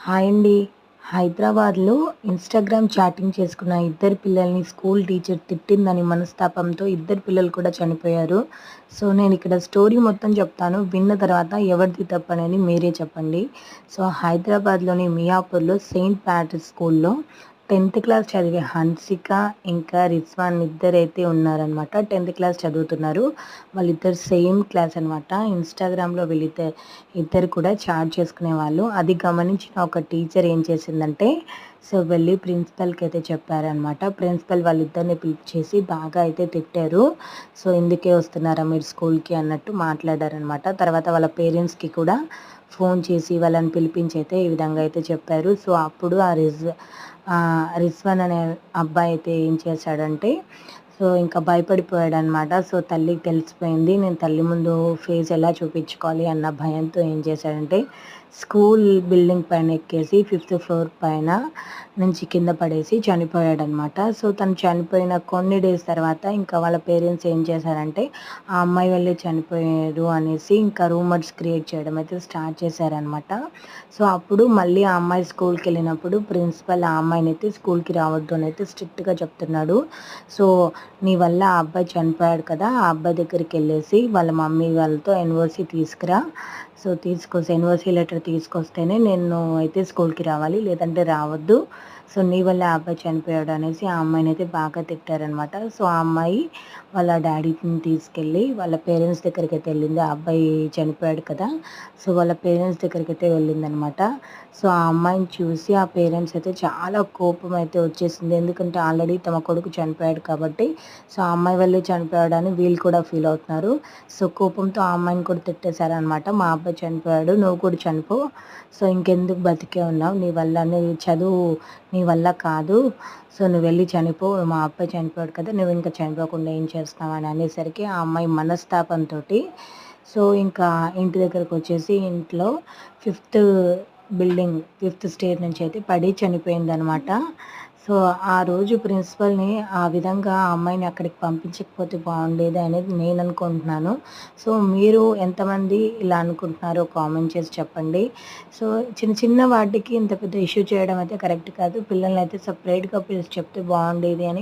Hi అండి. హైదరాబాద్‌లో Instagram chatting చేసుకున్న ఇద్దరు పిల్లల్ని స్కూల్ టీచర్ తిట్టిందని మనస్తాపంతో ఇద్దరు పిల్లలు కూడా చనిపోయారు. సో, నేనిక్కడ స్టోరీ మొత్తం చెప్తాను. విన్న తర్వాత ఎవరిది తప్పనేది మీరే చెప్పండి. సో, హైదరాబాద్‌లోని మియాపూర్‌లో సెయింట్ ప్యాట్రిక్ స్కూల్‌లో 10థ్ క్లాస్ చదివే హన్సిక, ఇంకా రిజ్వాన్ ఇద్దరైతే ఉన్నారనమాట. 10థ్ క్లాస్ చదువుతున్నారు. వాళ్ళిద్దరు సేమ్ క్లాస్ అనమాట. ఇన్‌స్టాగ్రామ్‌లో ఇద్దరు కూడా చాట్ చేసుకునేవాళ్ళు. అది గమనించిన ఒక టీచర్ ఏం చేసిందంటే, సో, వెళ్ళి ప్రిన్సిపల్‌కి అయితే చెప్పారనమాట. ప్రిన్సిపల్ వాళ్ళిద్దరిని పిలిచేసి బాగా అయితే తిట్టారు. సో, ఇందుకే వస్తున్నారా మీరు స్కూల్‌కి అన్నట్టు మాట్లాడారనమాట. తర్వాత వాళ్ళ పేరెంట్స్‌కి కూడా ఫోన్ చేసి వాళ్ళని పిలిపించి అయితే ఈ విధంగా అయితే చెప్పారు. సో, అప్పుడు రిజ్వాన్ అనే అబ్బాయి అయితే ఏం చేశాడంటే, సో, ఇంకా భయపడిపోయాడనమాట. సో, తల్లికి తెలిసిపోయింది. నేను తల్లి ముందు ఫేస్ ఎలా చూపించుకోవాలి అన్న భయంతో ఏం చేశాడంటే, స్కూల్ బిల్డింగ్ పైన ఎక్కేసి 5థ్ ఫ్లోర్ పైన నుంచి కింద పడేసి చనిపోయాడనమాట. సో, తను చనిపోయిన కొన్ని డేస్ తర్వాత ఇంకా వాళ్ళ పేరెంట్స్ ఏం చేశారంటే, ఆ అమ్మాయి వల్లే చనిపోయారు అనేసి ఇంకా రూమర్స్ క్రియేట్ చేయడం అయితే స్టార్ట్ చేశారనమాట. సో, అప్పుడు మళ్ళీ ఆ అమ్మాయి స్కూల్‌కెళ్ళినప్పుడు ప్రిన్సిపల్ ఆ అమ్మాయినైతే స్కూల్‌కి రావద్దు అనైతే స్ట్రిక్ట్‌గా చెప్తున్నాడు. సో, నీ వల్ల ఆ అబ్బాయి చనిపోయాడు కదా! ఆ అబ్బాయి దగ్గరికెళ్ళేసి వాళ్ళ మమ్మీ వాళ్ళతో ఎన్ఓసీ తీసుకురా. సో, ఎన్ఓసీ లెటర్ తీసుకొస్తేనే నేను అయితే స్కూల్‌కి రావాలి. లేదంటే రావద్దు. సో, నీ వల్లే ఆ అబ్బాయి చనిపోయాడు అనేసి ఆ అమ్మాయినైతే బాగా తిట్టారనమాట. సో, ఆ అమ్మాయి వాళ్ళ డ్యాడీని తీసుకెళ్ళి వాళ్ళ పేరెంట్స్ దగ్గరికైతే వెళ్ళింది. ఆ అబ్బాయి చనిపోయాడు కదా! సో, వాళ్ళ పేరెంట్స్ దగ్గరికైతే వెళ్ళిందనమాట. సో, ఆ అమ్మాయిని చూసి ఆ పేరెంట్స్ అయితే చాలా కోపం అయితే వచ్చేసింది. ఎందుకంటే ఆల్రెడీ తమ కొడుకు చనిపోయాడు కాబట్టి, సో, ఆ అమ్మాయి వల్లే చనిపోయాడని వీళ్ళు కూడా ఫీల్ అవుతున్నారు. సో, కోపంతో ఆ అమ్మాయిని కూడా తిట్టేశారనమాట. మా అబ్బాయి చనిపోయాడు, నువ్వు కూడా చనిపో. సో, ఇంకెందుకు బతికే ఉన్నావు? నీ చదువు నీ వల్ల కాదు. సో, నువ్వెళ్ళి చనిపో. మా అబ్బాయి చనిపోయాడు కదా! నువ్వు ఇంకా చనిపోకుండా ఏం చేస్తావు అని అనేసరికి ఆ అమ్మాయి మనస్తాపంతోటి సో, ఇంకా ఇంటి దగ్గరకొచ్చేసి ఇంట్లో ఫిఫ్త్ ఫిఫ్త్ స్టేర్ నుంచి అయితే పడి చనిపోయిందనమాట. సో, ఆ రోజు ప్రిన్సిపల్‌ని ఆ విధంగా ఆ అమ్మాయిని అక్కడికి పంపించకపోతే బాగుండేది అనేది నేననుకుంటున్నాను. సో, మీరు ఎంతమంది ఇలా అనుకుంటున్నారో కామెంట్ చేసి చెప్పండి. సో, చిన్న చిన్న వాటికి ఇంత పెద్ద ఇష్యూ చేయడం అయితే కరెక్ట్ కాదు. పిల్లల్నయితే సెపరేట్‌గా పిలిచి చెప్తే బాగుండేది అని